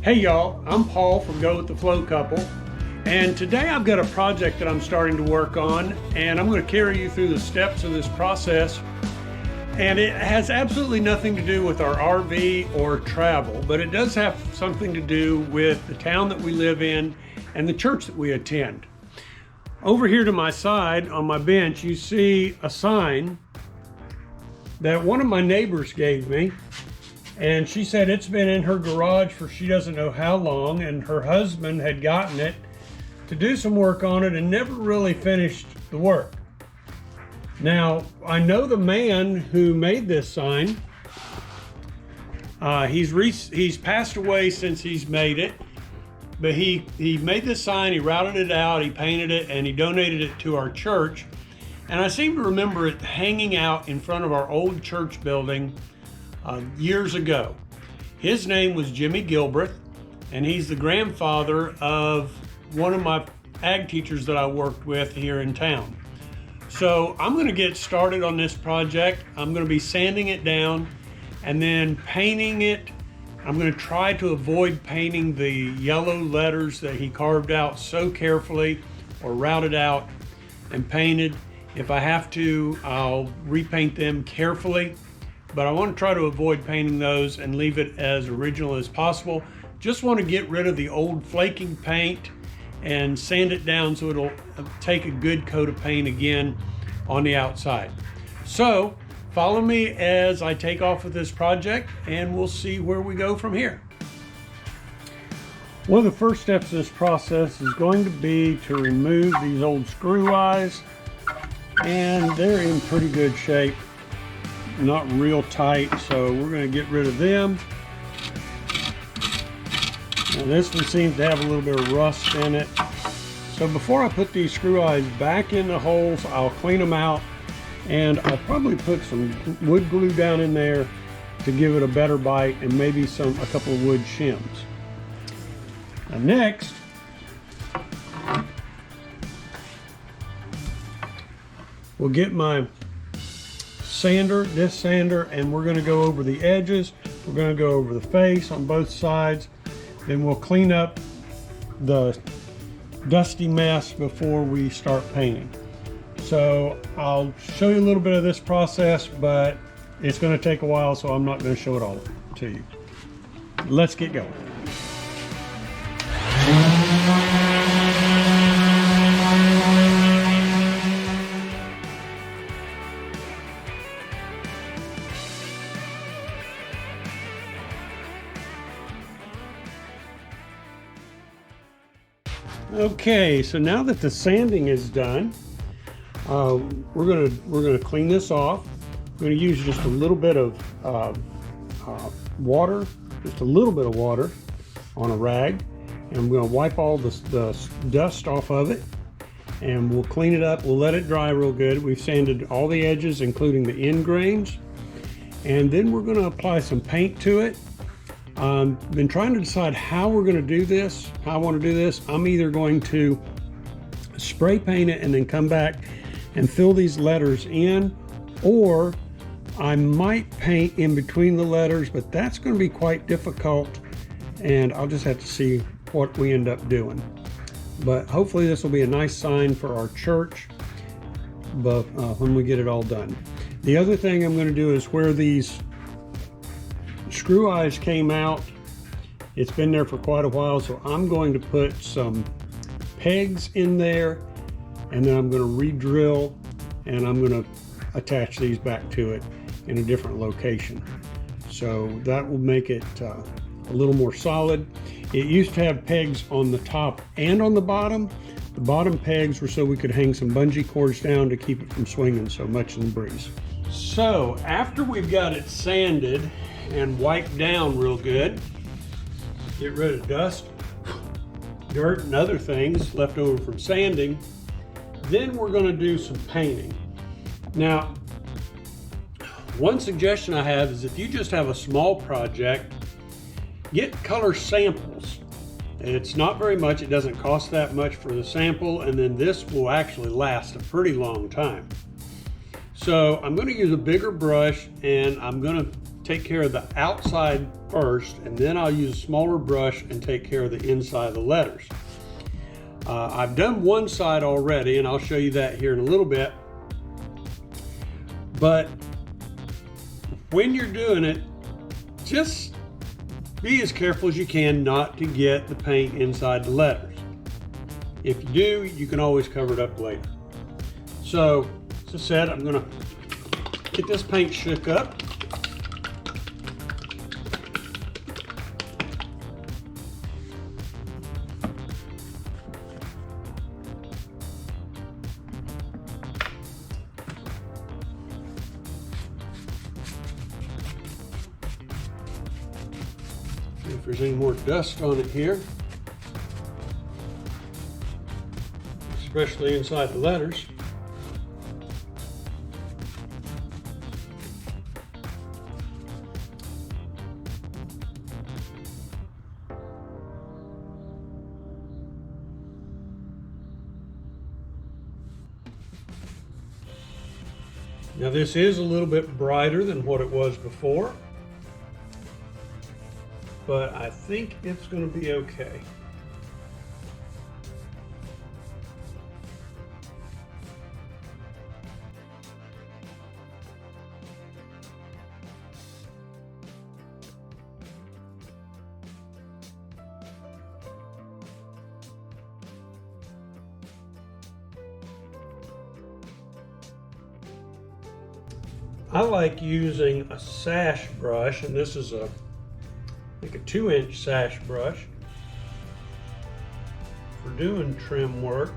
Hey y'all, I'm Paul from Go With The Flow Couple, and today I've got a project that I'm starting to work on, and I'm going to carry you through the steps of this process. And it has absolutely nothing to do with our RV or travel, but it does have something to do with the town that we live in and the church that we attend. Over here to my side on my bench, you see a sign that one of my neighbors gave me. And she said it's been in her garage for she doesn't know how long, and her husband had gotten it to do some work on it and never really finished the work. Now, I know the man who made this sign. He's passed away since he's made it, but he made this sign, he routed it out, he painted it, and he donated it to our church. And I seem to remember it hanging out in front of our old church building years ago. His name was Jimmy Gilbreth, and he's the grandfather of one of my ag teachers that I worked with here in town. So I'm going to get started on this project. I'm going to be sanding it down and then painting it. I'm going to try to avoid painting the yellow letters that he carved out so carefully or routed out and painted. If I have to, I'll repaint them carefully. But I want to try to avoid painting those and leave it as original as possible. Just want to get rid of the old flaking paint and sand it down so it'll take a good coat of paint again on the outside. So follow me as I take off with this project and we'll see where we go from here. One of the first steps in this process is going to be to remove these old screw eyes, and they're in pretty good shape. Not real tight, so we're going to get rid of them. Now this one seems to have a little bit of rust in it. So before I put these screw eyes back in the holes, I'll clean them out, and I'll probably put some wood glue down in there to give it a better bite, and maybe a couple of wood shims. Now next, we'll get my this sander, and we're going to go over the edges. We're going to go over the face on both sides. Then we'll clean up the dusty mess before we start painting. So I'll show you a little bit of this process, but it's going to take a while, so I'm not going to show it all to you. Let's get going. Okay, so now that the sanding is done, we're gonna clean this off. We're gonna use just a little bit of water, just a little bit of water on a rag, and I'm gonna wipe all the dust off of it, and we'll clean it up. We'll let it dry real good. We've sanded all the edges, including the end grains, and then we're gonna apply some paint to it. Been trying to decide how we're going to do this, how I want to do this. I'm either going to spray paint it and then come back and fill these letters in, or I might paint in between the letters, but that's going to be quite difficult, and I'll just have to see what we end up doing. But hopefully this will be a nice sign for our church, but when we get it all done. The other thing I'm going to do is where these screw eyes came out, it's been there for quite a while, so I'm going to put some pegs in there, and then I'm going to re-drill, and I'm going to attach these back to it in a different location. So that will make it a little more solid. It used to have pegs on the top and on the bottom. The bottom pegs were so we could hang some bungee cords down to keep it from swinging so much in the breeze. So after we've got it sanded and wiped down real good, get rid of dust, dirt, and other things left over from sanding, then we're going to do some painting. Now, one suggestion I have is if you just have a small project, get color samples. It's not very much, it doesn't cost that much for the sample, and then this will actually last a pretty long time. So I'm going to use a bigger brush, and I'm going to take care of the outside first, and then I'll use a smaller brush and take care of the inside of the letters. I've done one side already, and I'll show you that here in a little bit. But when you're doing it, just be as careful as you can not to get the paint inside the letters. If you do, you can always cover it up later. So, as I said, I'm going to get this paint shook up. See if there's any more dust on it here, especially inside the letters. Now this is a little bit brighter than what it was before, but I think it's going to be okay. I like using a sash brush, and this is like a 2-inch sash brush for doing trim work.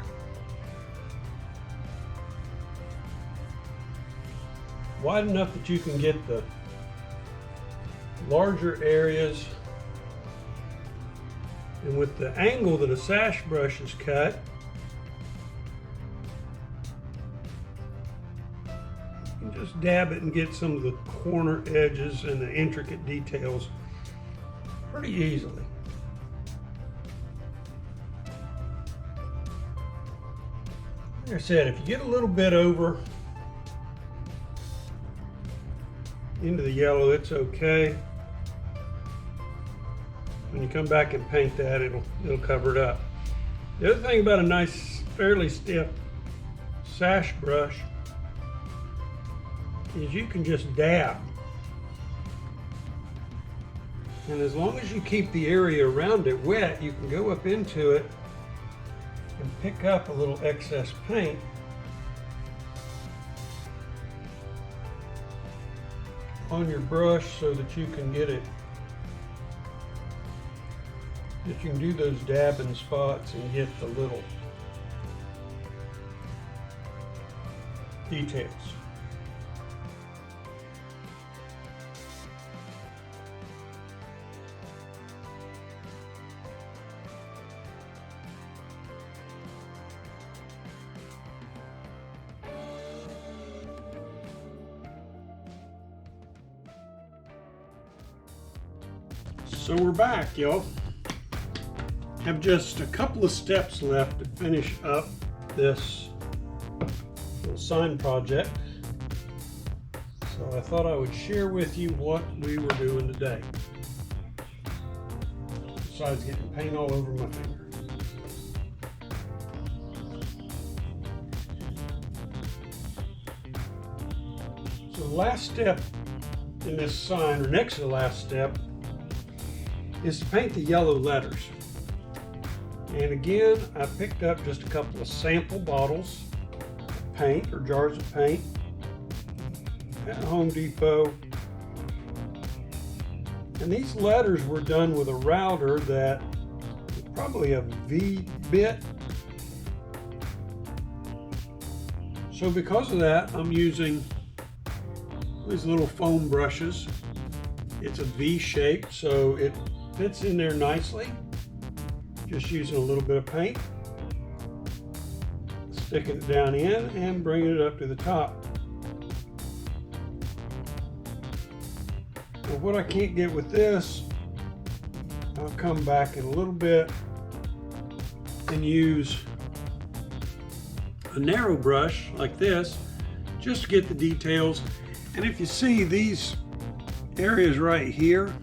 Wide enough that you can get the larger areas, and with the angle that a sash brush is cut, just dab it and get some of the corner edges and the intricate details pretty easily. Like I said, if you get a little bit over into the yellow, it's okay. When you come back and paint that, it'll cover it up. The other thing about a nice, fairly stiff sash brush is you can just dab. And as long as you keep the area around it wet, you can go up into it and pick up a little excess paint on your brush so that you can get it, that you can do those dabbing spots and get the little details. So we're back, y'all. Have just a couple of steps left to finish up this little sign project. So I thought I would share with you what we were doing today, besides getting paint all over my finger. So the last step in this sign, or next to the last step, is to paint the yellow letters. And again, I picked up just a couple of sample bottles of paint, or jars of paint, at Home Depot. And these letters were done with a router that is probably a V-bit. So because of that, I'm using these little foam brushes. It's a V shape, so it fits in there nicely. Just using a little bit of paint, sticking it down in and bringing it up to the top. But what I can't get with this, I'll come back in a little bit and use a narrow brush like this just to get the details. And if you see, these areas right here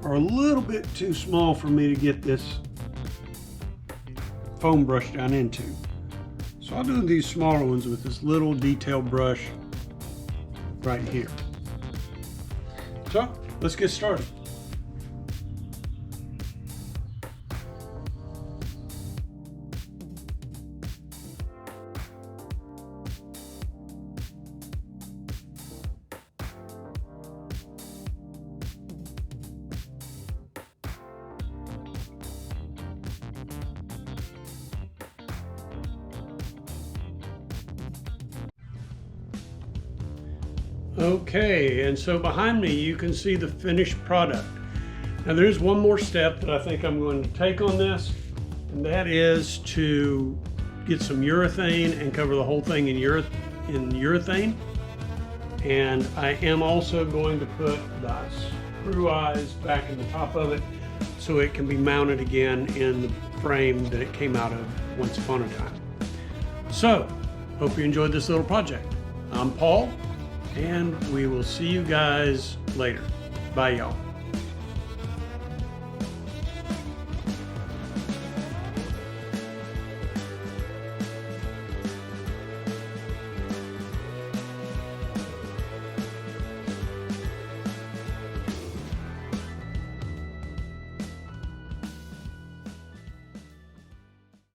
are a little bit too small for me to get this foam brush down into. So I'll do these smaller ones with this little detail brush right here. So let's get started. Okay, and so behind me you can see the finished product. Now there's one more step that I think I'm going to take on this, and that is to get some urethane and cover the whole thing in urethane. And I am also going to put the screw eyes back in the top of it so it can be mounted again in the frame that it came out of once upon a time. So, hope you enjoyed this little project. I'm Paul, and we will see you guys later. Bye, y'all.